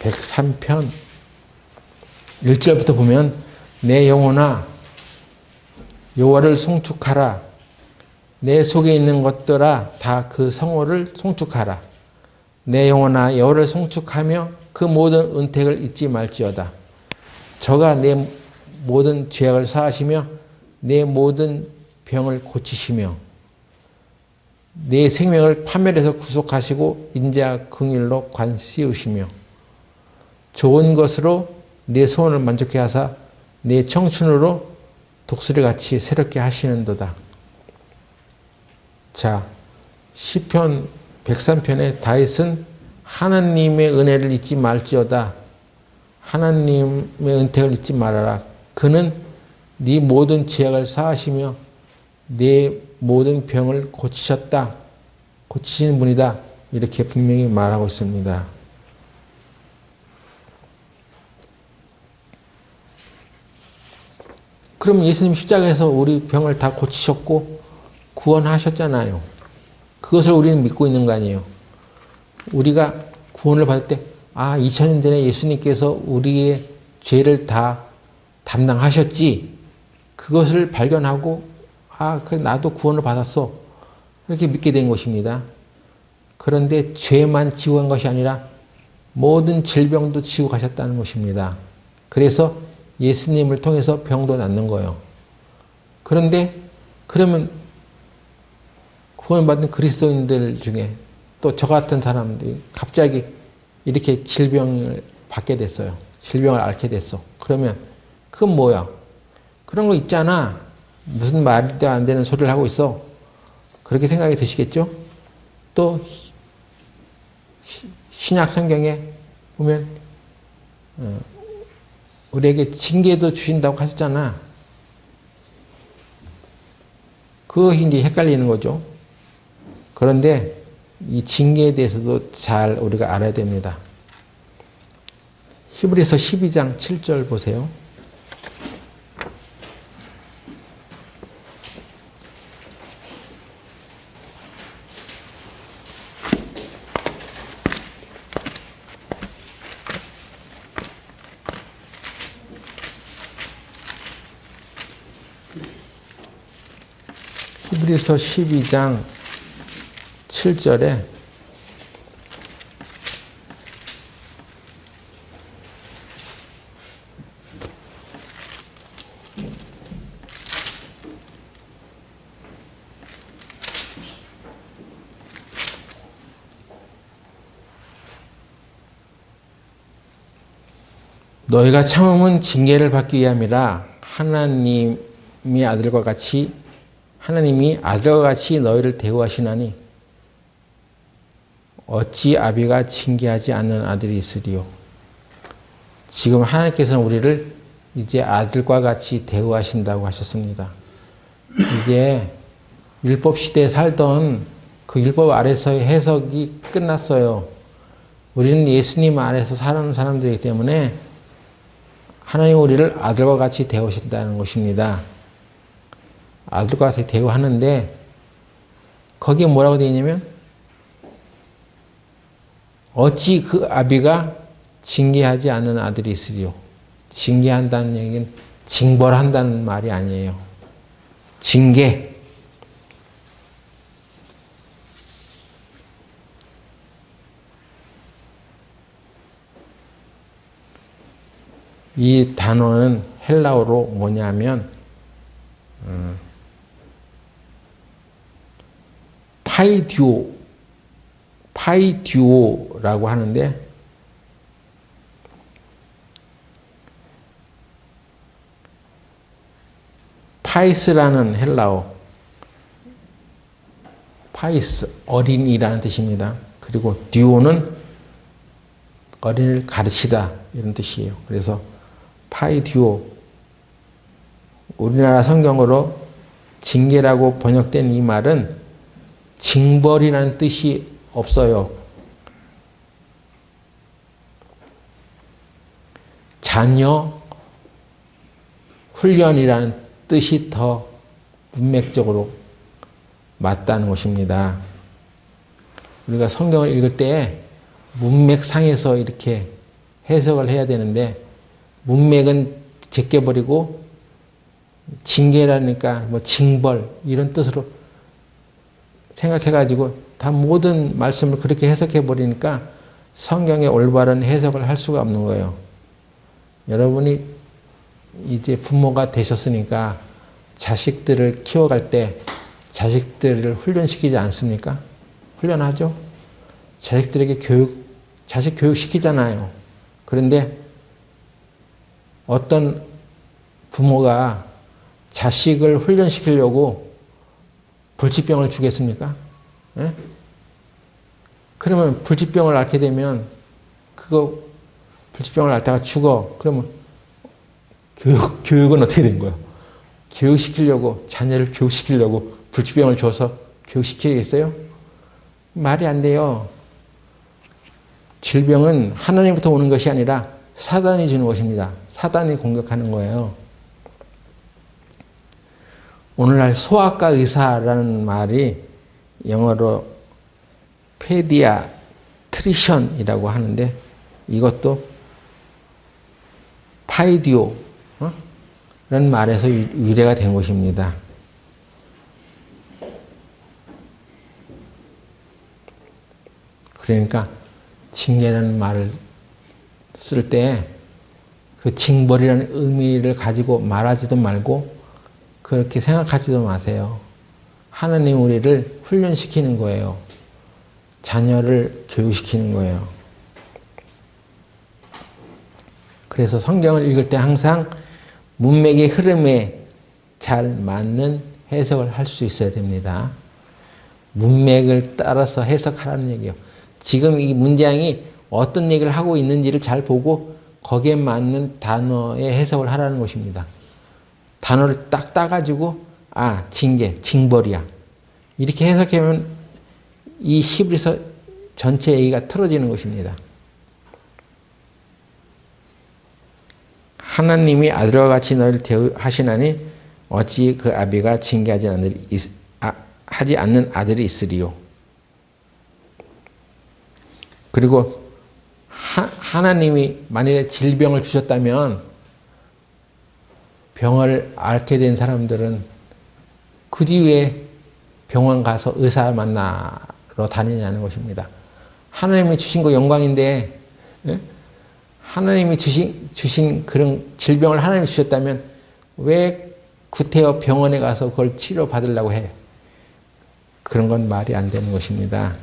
103편 1절부터 보면 내 영혼아 여호와를 송축하라. 내 속에 있는 것들아 다 그 성호를 송축하라. 내 영혼아 여호와를 송축하며 그 모든 은택을 잊지 말지어다. 저가 내 모든 죄악을 사하시며 내 모든 병을 고치시며 내 생명을 파멸해서 구속하시고 인자와 긍휼로 관 씌우시며 좋은 것으로 내 소원을 만족해 하사 내 청춘으로 독수리같이 새롭게 하시는도다. 자, 시편 103편에 다윗은 하나님의 은혜를 잊지 말지어다. 하나님의 은택을 잊지 말아라. 그는 네 모든 죄악을 사하시며 네 모든 병을 고치셨다. 고치시는 분이다. 이렇게 분명히 말하고 있습니다. 그럼 예수님 십자가에서 우리 병을 다 고치셨고 구원하셨잖아요. 그것을 우리는 믿고 있는 거 아니에요. 우리가 구원을 받을 때 2000년 전에 예수님께서 우리의 죄를 다 담당하셨지. 그것을 발견하고 아, 그래 나도 구원을 받았어. 이렇게 믿게 된 것입니다. 그런데 죄만 지고 간 것이 아니라 모든 질병도 지고 가셨다는 것입니다. 그래서 예수님을 통해서 병도 낫는 거예요. 그런데 그러면 구원받은 그리스도인들 중에 또 저 같은 사람들이 갑자기 이렇게 질병을 받게 됐어요. 질병을 앓게 됐어. 그러면 그건 뭐야? 그런 거 있잖아. 무슨 말도 안 되는 소리를 하고 있어. 그렇게 생각이 드시겠죠? 또 신약 성경에 보면 우리에게 징계도 주신다고 하셨잖아. 그것이 이제 헷갈리는 거죠. 그런데 이 징계에 대해서도 잘 우리가 알아야 됩니다. 히브리서 12장 7절 보세요. 히브리서 12장 7절에 너희가 참음은 징계를 받기 위함이라 하나님이 아들과 같이 너희를 대우하시나니 어찌 아비가 징계하지 않는 아들이 있으리요. 지금 하나님께서는 우리를 이제 아들과 같이 대우하신다고 하셨습니다. 이제 율법 시대에 살던 그 율법 아래서의 해석이 끝났어요. 우리는 예수님 안에서 사는 사람들이기 때문에 하나님 우리를 아들과 같이 대우하신다는 것입니다. 아들과 같이 대우하는데 거기에 뭐라고 되어 있냐면 어찌 그 아비가 징계하지 않는 아들이 있으리요. 징계한다는 얘기는 징벌한다는 말이 아니에요. 징계. 이 단어는 헬라어로 뭐냐면 파이듀오라고 하는데 파이스라는 헬라어, 파이스 어린이라는 뜻입니다. 그리고 듀오는 어린이를 가르치다 이런 뜻이에요. 그래서 파이듀오, 우리나라 성경으로 징계라고 번역된 이 말은 징벌이라는 뜻이 없어요. 자녀 훈련이라는 뜻이 더 문맥적으로 맞다는 것입니다. 우리가 성경을 읽을 때 문맥상에서 이렇게 해석을 해야 되는데 문맥은 제껴버리고 징계라니까 뭐 징벌 이런 뜻으로 생각해가지고 다 모든 말씀을 그렇게 해석해버리니까 성경의 올바른 해석을 할 수가 없는 거예요. 여러분이 이제 부모가 되셨으니까 자식들을 키워갈 때 자식들을 훈련시키지 않습니까? 훈련하죠? 자식들에게 자식 교육시키잖아요. 그런데 어떤 부모가 자식을 훈련시키려고 불치병을 주겠습니까? 예? 그러면 불치병을 앓게 되면 불치병을 앓다가 죽어. 그러면 교육은 어떻게 된 거야? 자녀를 교육시키려고 불치병을 줘서 교육시키겠어요? 말이 안 돼요. 질병은 하나님부터 오는 것이 아니라 사단이 주는 것입니다. 사단이 공격하는 거예요. 오늘날 소아과 의사라는 말이 영어로 페디아트리션이라고 하는데 이것도 파이디오, 말에서 유래가 된 것입니다. 그러니까 징계라는 말을 쓸 때 그 징벌이라는 의미를 가지고 말하지도 말고 그렇게 생각하지도 마세요. 하나님 우리를 훈련시키는 거예요. 자녀를 교육시키는 거예요. 그래서 성경을 읽을 때 항상 문맥의 흐름에 잘 맞는 해석을 할 수 있어야 됩니다. 문맥을 따라서 해석하라는 얘기예요. 지금 이 문장이 어떤 얘기를 하고 있는지를 잘 보고 거기에 맞는 단어의 해석을 하라는 것입니다. 단어를 딱 따가지고 징계, 징벌이야. 이렇게 해석하면 이 히브리서 전체 얘기가 틀어지는 것입니다. 하나님이 아들과 같이 너희를 대우하시나니 어찌 그 아비가 징계하지 하지 않는 아들이 있으리요. 그리고 하나님이 만일에 질병을 주셨다면 병을 앓게 된 사람들은 그 뒤에 병원 가서 의사 만나러 다니냐는 것입니다. 하나님이 주신 거 영광인데 하나님이 주신 그런 질병을 하나님이 주셨다면 왜 구태여 병원에 가서 그걸 치료받으려고 해? 그런 건 말이 안 되는 것입니다.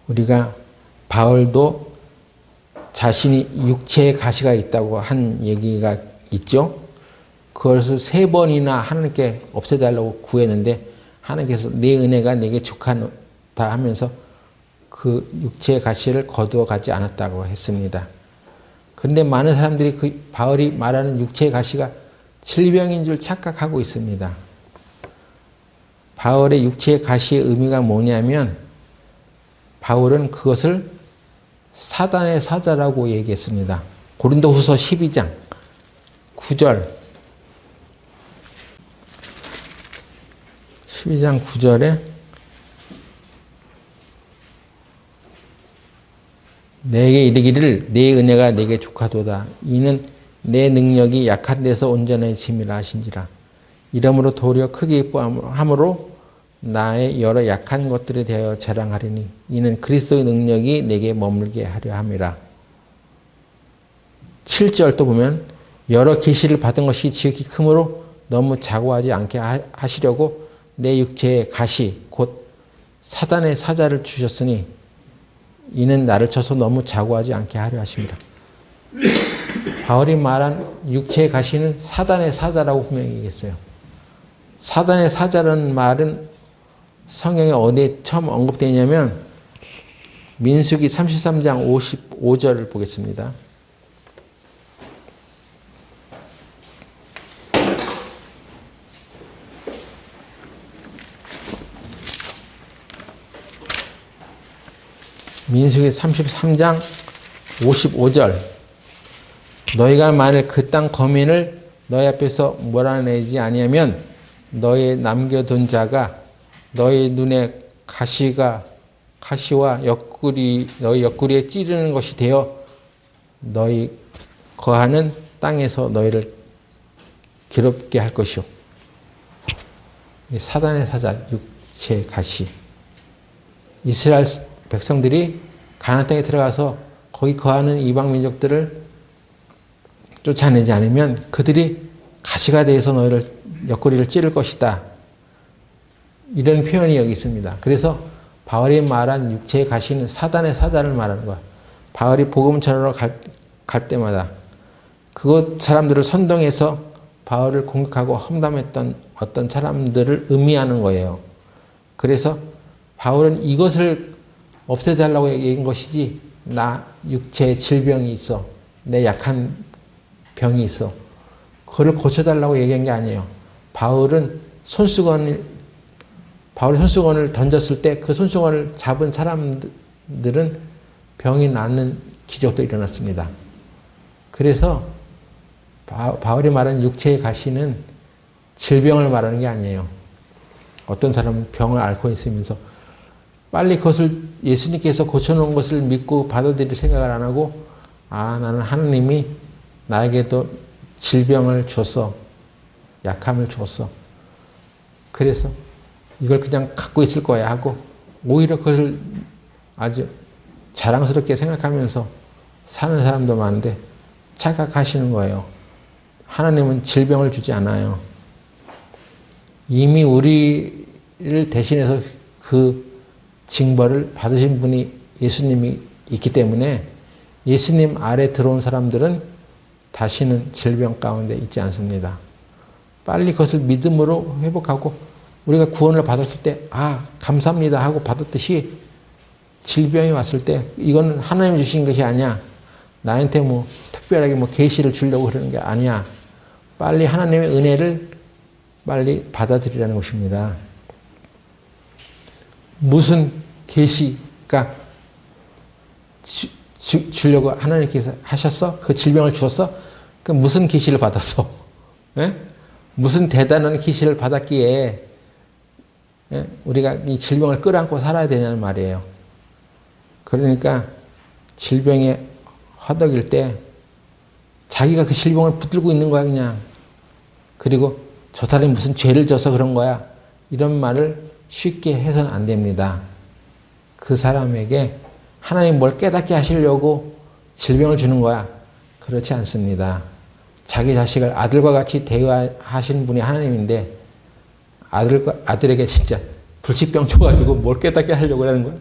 우리가 바울도 자신이 육체의 가시가 있다고 한 얘기가 있죠. 그것을 3번이나 하나님께 없애달라고 구했는데 하나님께서 내 은혜가 내게 족하다 하면서 그 육체의 가시를 거두어 가지 않았다고 했습니다. 그런데 많은 사람들이 그 바울이 말하는 육체의 가시가 질병인 줄 착각하고 있습니다. 바울의 육체의 가시의 의미가 뭐냐면 바울은 그것을 사단의 사자라고 얘기했습니다. 고린도후서 12장 9절 12장 9절에 내게 이르기를 내 은혜가 내게 족하도다. 이는 내 능력이 약한 데서 온전해짐이라 하신지라. 이러므로 도리어 크게 기뻐함으로 나의 여러 약한 것들에 대하여 자랑하리니 이는 그리스도의 능력이 내게 머물게 하려 함이라. 7절 또 보면 여러 계시를 받은 것이 지극히 크므로 너무 자고하지 않게 하시려고 내 육체의 가시 곧 사단의 사자를 주셨으니 이는 나를 쳐서 너무 자고하지 않게 하려 하십니다. 바울이 말한 육체의 가시는 사단의 사자라고 분명히 얘기했어요. 사단의 사자라는 말은 성경에 어디에 처음 언급되어 있냐면 민수기 33장 55절을 보겠습니다. 민수기 33장 55절 너희가 만일 그 땅 거민을 너희 앞에서 몰아내지 아니하면 너희 남겨둔 자가 너희 눈에 가시와 너희 옆구리에 찌르는 것이 되어 너희 거하는 땅에서 너희를 괴롭게 할 것이요. 사단의 사자, 육체의 가시. 이스라엘 백성들이 가나안 땅에 들어가서 거기 거하는 이방 민족들을 쫓아내지 않으면 그들이 가시가 되어서 너희를 옆구리를 찌를 것이다. 이런 표현이 여기 있습니다. 그래서 바울이 말한 육체의 가시는 사단의 사자를 말하는 거야. 바울이 복음 전하러 갈 때마다 그곳 사람들을 선동해서 바울을 공격하고 험담했던 어떤 사람들을 의미하는 거예요. 그래서 바울은 이것을 없애달라고 얘기한 것이지 나 육체에 질병이 있어. 내 약한 병이 있어. 그걸 고쳐달라고 얘기한 게 아니에요. 바울이 손수건을 던졌을 때 그 손수건을 잡은 사람들은 병이 낫는 기적도 일어났습니다. 그래서 바울이 말하는 육체의 가시는 질병을 말하는 게 아니에요. 어떤 사람은 병을 앓고 있으면서 빨리 그것을 예수님께서 고쳐놓은 것을 믿고 받아들일 생각을 안 하고 나는 하나님이 나에게도 질병을 줬어. 약함을 줬어. 그래서 이걸 그냥 갖고 있을 거야 하고 오히려 그것을 아주 자랑스럽게 생각하면서 사는 사람도 많은데 착각하시는 거예요. 하나님은 질병을 주지 않아요. 이미 우리를 대신해서 그 징벌을 받으신 분이 예수님이 있기 때문에 예수님 아래 들어온 사람들은 다시는 질병 가운데 있지 않습니다. 빨리 그것을 믿음으로 회복하고 우리가 구원을 받았을 때 감사합니다 하고 받았듯이 질병이 왔을 때 이거는 하나님이 주신 것이 아니야. 나한테 특별하게 계시를 주려고 그러는 게 아니야. 빨리 하나님의 은혜를 빨리 받아들이라는 것입니다. 무슨 계시가 주려고 하나님께서 하셨어? 그 질병을 주었어? 그 무슨 계시를 받았어? 예? 무슨 대단한 계시를 받았기에 우리가 이 질병을 끌어안고 살아야 되냐는 말이에요. 그러니까 질병에 허덕일 때 자기가 그 질병을 붙들고 있는 거야 그냥. 그리고 저 사람이 무슨 죄를 져서 그런 거야. 이런 말을 쉽게 해서는 안 됩니다. 그 사람에게 하나님 뭘 깨닫게 하시려고 질병을 주는 거야. 그렇지 않습니다. 자기 자식을 아들과 같이 대하시는 분이 하나님인데 아들에게 진짜 불치병 줘가지고 뭘 깨닫게 하려고 하는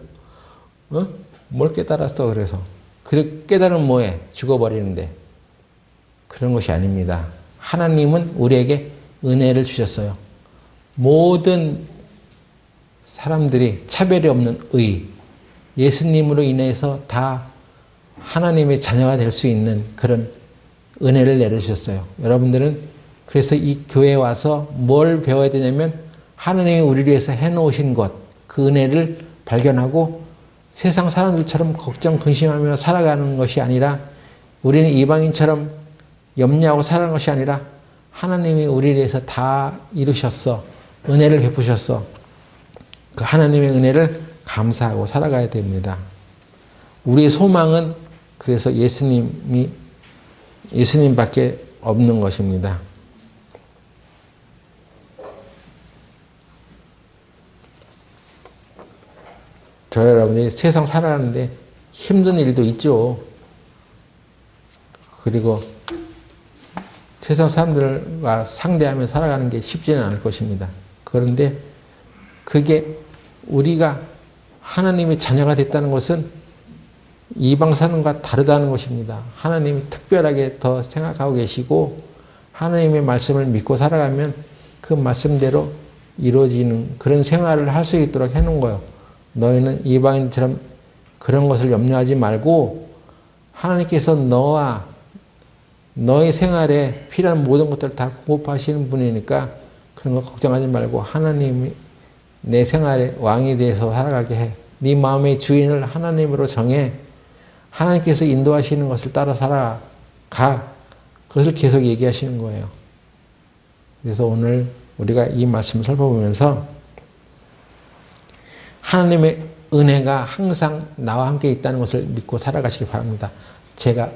거야? 뭘 깨달았어 그래서. 깨달으면 뭐해? 죽어버리는데. 그런 것이 아닙니다. 하나님은 우리에게 은혜를 주셨어요. 모든 사람들이 차별이 없는 의, 예수님으로 인해서 다 하나님의 자녀가 될 수 있는 그런 은혜를 내려주셨어요. 여러분들은 그래서 이 교회에 와서 뭘 배워야 되냐면 하나님이 우리를 위해서 해놓으신 것, 그 은혜를 발견하고 세상 사람들처럼 걱정, 근심하며 살아가는 것이 아니라 우리는 이방인처럼 염려하고 살아가는 것이 아니라 하나님이 우리를 위해서 다 이루셨어. 은혜를 베푸셨어. 그 하나님의 은혜를 감사하고 살아가야 됩니다. 우리의 소망은 그래서 예수님밖에 없는 것입니다. 저 여러분이 세상 살아가는데 힘든 일도 있죠. 그리고 세상 사람들과 상대하며 살아가는 게 쉽지는 않을 것입니다. 그런데 그게 우리가 하나님의 자녀가 됐다는 것은 이방 사람과 다르다는 것입니다. 하나님이 특별하게 더 생각하고 계시고 하나님의 말씀을 믿고 살아가면 그 말씀대로 이루어지는 그런 생활을 할 수 있도록 해놓은 거예요. 너희는 이방인처럼 그런 것을 염려하지 말고 하나님께서 너와 너의 생활에 필요한 모든 것들을 다 공급하시는 분이니까 그런 거 걱정하지 말고 하나님이 내 생활의 왕이 돼서 살아가게 해. 네 마음의 주인을 하나님으로 정해. 하나님께서 인도하시는 것을 따라 살아가. 그것을 계속 얘기하시는 거예요. 그래서 오늘 우리가 이 말씀을 살펴보면서 하나님의 은혜가 항상 나와 함께 있다는 것을 믿고 살아가시기 바랍니다. 제가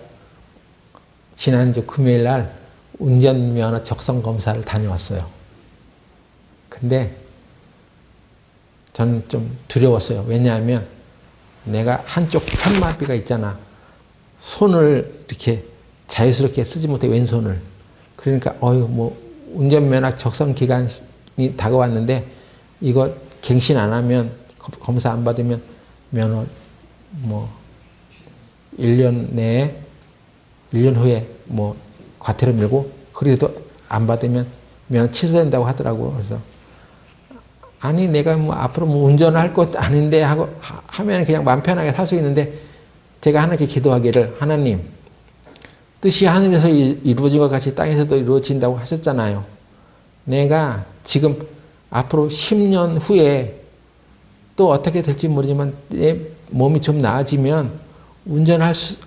지난주 금요일 날 운전면허 적성 검사를 다녀왔어요. 근데 저는 좀 두려웠어요. 왜냐하면 내가 한쪽 편마비가 있잖아. 손을 이렇게 자유스럽게 쓰지 못해, 왼손을. 그러니까 운전면허 적성 기간이 다가왔는데 이거 갱신 안 하면, 검사 안 받으면 면허 1년 내에 1년 후에 과태료 밀고, 그래도 안 받으면 면허 취소된다고 하더라고요. 그래서 아니 내가 앞으로 운전을 할 것 아닌데 하면 그냥 마음 편하게 살 수 있는데, 제가 하나님께 기도하기를, 하나님 뜻이 하늘에서 이루어진 것 같이 땅에서도 이루어진다고 하셨잖아요. 내가 지금 앞으로 10년 후에 또 어떻게 될지 모르지만 내 몸이 좀 나아지면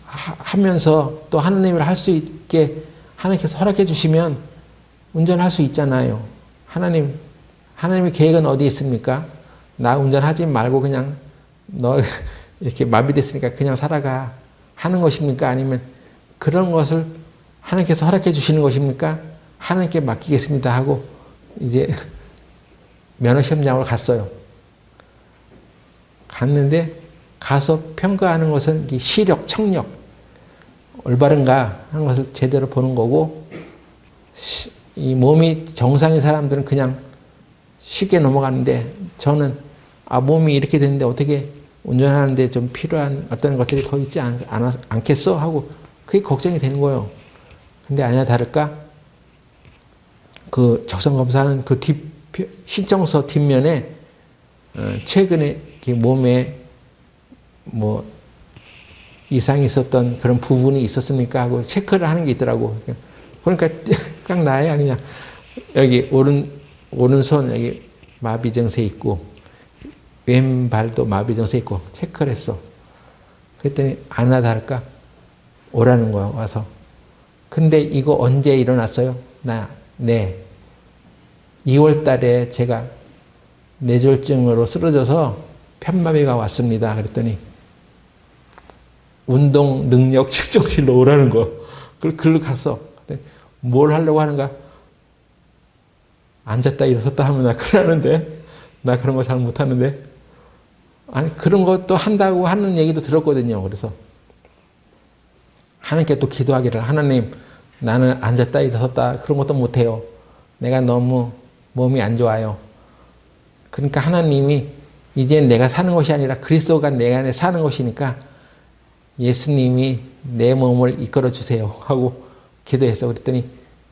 하면서 또 하나님을 할 수 있게 하나님께서 허락해 주시면 운전할 수 있잖아요. 하나님의 계획은 어디 있습니까? 나 운전하지 말고 그냥 너 이렇게 마비됐으니까 그냥 살아가 하는 것입니까? 아니면 그런 것을 하나님께서 허락해 주시는 것입니까? 하나님께 맡기겠습니다 하고 이제 면허시험장으로 갔어요. 갔는데 가서 평가하는 것은 시력, 청력, 올바른가 하는 것을 제대로 보는 거고, 이 몸이 정상인 사람들은 그냥 쉽게 넘어가는데, 저는 몸이 이렇게 됐는데 어떻게 운전하는데 좀 필요한 어떤 것들이 더 있지 않겠어? 하고 그게 걱정이 되는 거예요. 근데 아니나 다를까 그 적성검사는 그 신청서 뒷면에 최근에 몸에 뭐 이상이 있었던 그런 부분이 있었습니까 하고 체크를 하는 게 있더라고. 그러니까 딱 나야 그냥 여기 오른손 여기 마비 증세 있고 왼발도 마비 증세 있고 체크를 했어. 그랬더니 아나 다를까 오라는 거야 와서. 근데 이거 언제 일어났어요? 네. 2월 달에 제가 뇌졸중으로 쓰러져서 편마비가 왔습니다. 그랬더니 운동 능력 측정실로 오라는 거. 글로 갔어. 뭘 하려고 하는가? 앉았다 일어섰다 하면 나 그러는데 나 그런 거 잘 못하는데 아니 그런 것도 한다고 하는 얘기도 들었거든요. 그래서 하나님께 또 기도하기를 하나님 나는 앉았다 일어섰다 그런 것도 못해요. 내가 너무 몸이 안 좋아요. 그러니까 하나님이 이제 내가 사는 것이 아니라 그리스도가 내 안에 사는 것이니까 예수님이 내 몸을 이끌어 주세요 하고 기도했어. 그랬더니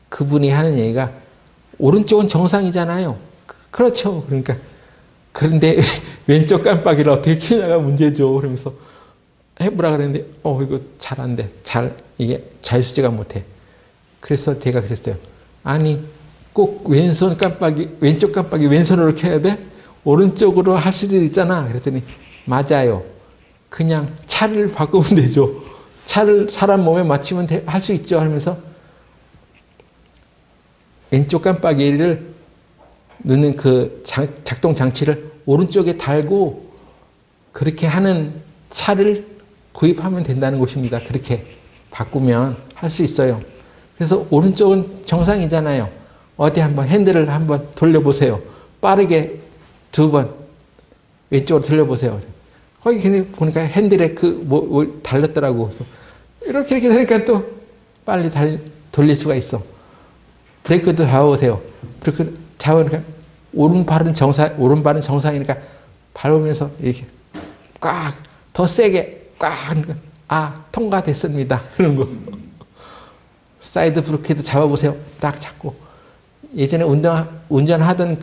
그분이 하는 얘기가 오른쪽은 정상이잖아요. 그렇죠. 그러니까 그런데 왼쪽 깜빡이를 어떻게 켜냐가 문제죠. 그러면서 해보라 그랬는데 이거 잘 안 돼. 이게 자유수제가 못해. 그래서 제가 그랬어요. 아니 꼭 왼쪽 깜빡이 왼손으로 켜야 돼? 오른쪽으로 할 수도 있잖아. 그랬더니 맞아요. 그냥 차를 바꾸면 되죠. 차를 사람 몸에 맞추면 할 수 있죠. 하면서 왼쪽 깜빡이를 넣는 그 작동 장치를 오른쪽에 달고 그렇게 하는 차를 구입하면 된다는 것입니다. 그렇게 바꾸면 할 수 있어요. 그래서 오른쪽은 정상이잖아요. 어디 한번 핸들을 한번 돌려보세요. 빠르게 2번 왼쪽으로 돌려보세요. 거기 보니까 핸들에 달렸더라고. 이렇게 되니까 또 빨리 돌릴 수가 있어. 브레이크도 잡아보세요. 브레이크 잡으니까 오른발은 정상이니까 밟으면서 이렇게 꽉 더 세게 꽉 하니까 통과됐습니다. 그런 거. 사이드 브레이크도 잡아보세요. 딱 잡고. 예전에 운전하던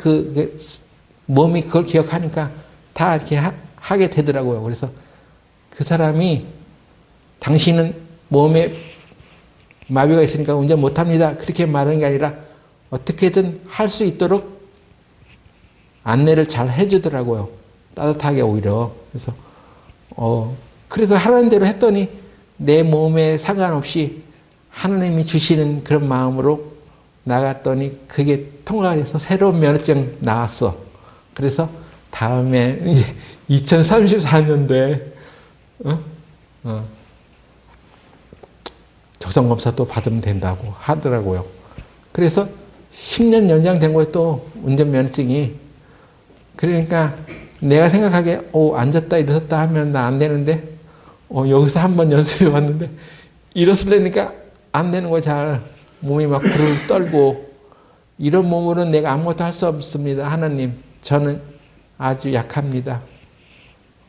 몸이 그걸 기억하니까 다 이렇게 하게 되더라고요. 그래서 그 사람이 당신은 몸에 마비가 있으니까 운전 못합니다. 그렇게 말하는 게 아니라 어떻게든 할 수 있도록 안내를 잘 해주더라고요. 따뜻하게 오히려. 그래서 하라는 대로 했더니 내 몸에 상관없이 하나님이 주시는 그런 마음으로 나갔더니 그게 통과가 돼서 새로운 면허증 나왔어. 그래서 다음에 이제 2034년도에 적성검사 또 받으면 된다고 하더라고요. 그래서 10년 연장된 거예요. 또 운전면허증이. 그러니까 내가 생각하기에 앉았다 일어섰다 하면 나 안 되는데 여기서 한번 연습해 봤는데 일어서려니까 안 되는 거 잘. 몸이 막 부르르 떨고 이런 몸으로는 내가 아무것도 할 수 없습니다. 하나님 저는 아주 약합니다.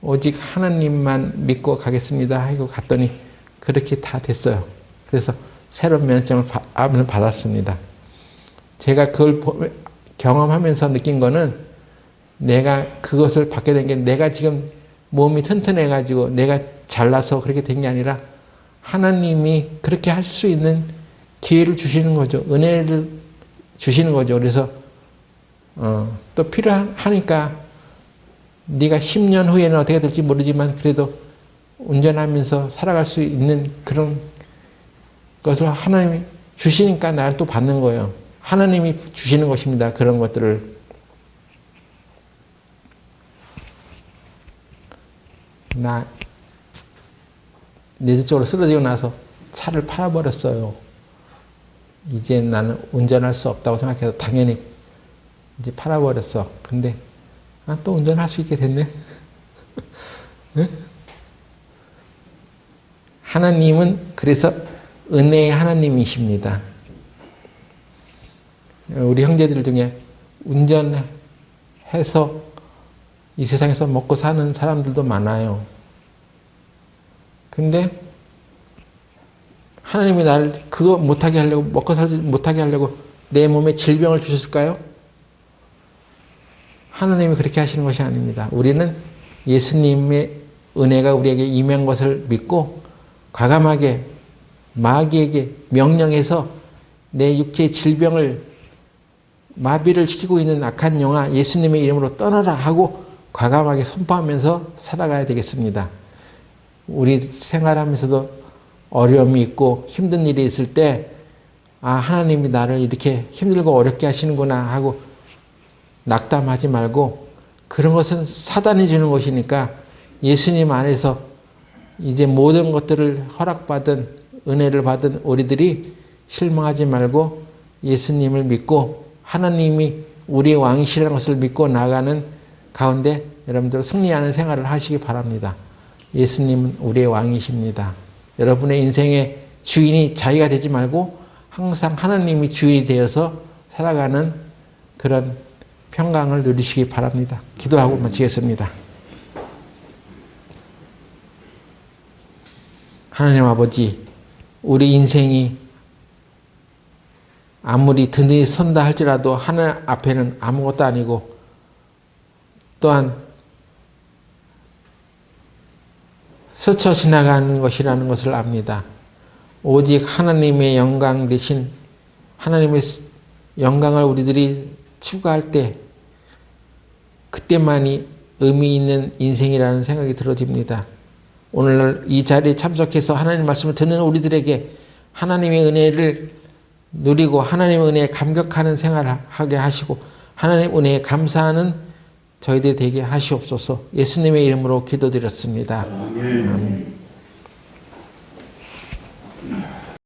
오직 하나님만 믿고 가겠습니다 하고 갔더니 그렇게 다 됐어요. 그래서 새로운 면허증을 받았습니다. 제가 그걸 경험하면서 느낀 거는 내가 그것을 받게 된 게 내가 지금 몸이 튼튼해가지고 내가 잘나서 그렇게 된 게 아니라 하나님이 그렇게 할 수 있는 기회를 주시는 거죠. 은혜를 주시는 거죠. 그래서 또 필요하니까 네가 10년 후에는 어떻게 될지 모르지만 그래도 운전하면서 살아갈 수 있는 그런 것을 하나님이 주시니까 나를 또 받는 거예요. 하나님이 주시는 것입니다. 그런 것들을. 나 뇌졸중으로 쓰러지고 나서 차를 팔아버렸어요. 이제 나는 운전할 수 없다고 생각해서 당연히 이제 팔아버렸어. 근데 또 운전할 수 있게 됐네. 응? 하나님은 그래서 은혜의 하나님이십니다. 우리 형제들 중에 운전해서 이 세상에서 먹고 사는 사람들도 많아요. 근데 하나님이 나를 그거 못하게 하려고, 먹고 살지 못하게 하려고 내 몸에 질병을 주셨을까요? 하나님이 그렇게 하시는 것이 아닙니다. 우리는 예수님의 은혜가 우리에게 임한 것을 믿고 과감하게 마귀에게 명령해서 내 육체의 질병을 마비를 시키고 있는 악한 영아 예수님의 이름으로 떠나라 하고 과감하게 선포하면서 살아가야 되겠습니다. 우리 생활하면서도 어려움이 있고 힘든 일이 있을 때 하나님이 나를 이렇게 힘들고 어렵게 하시는구나 하고 낙담하지 말고 그런 것은 사단이 주는 것이니까 예수님 안에서 이제 모든 것들을 허락받은 은혜를 받은 우리들이 실망하지 말고 예수님을 믿고 하나님이 우리의 왕이시라는 것을 믿고 나가는 가운데 여러분들 승리하는 생활을 하시기 바랍니다. 예수님은 우리의 왕이십니다. 여러분의 인생의 주인이 자기가 되지 말고 항상 하나님이 주인이 되어서 살아가는 그런 평강을 누리시기 바랍니다. 기도하고 마치겠습니다. 하나님 아버지, 우리 인생이 아무리 든든히 선다 할지라도 하나님 앞에는 아무것도 아니고 또한 스쳐 지나가는 것이라는 것을 압니다. 오직 하나님의 영광 대신 하나님의 영광을 우리들이 추구할 때 그때만이 의미 있는 인생이라는 생각이 들어집니다. 오늘 이 자리에 참석해서 하나님 말씀을 듣는 우리들에게 하나님의 은혜를 누리고 하나님의 은혜에 감격하는 생활을 하게 하시고 하나님의 은혜에 감사하는 저희들이 되게 하시옵소서. 예수님의 이름으로 기도드렸습니다. 아멘.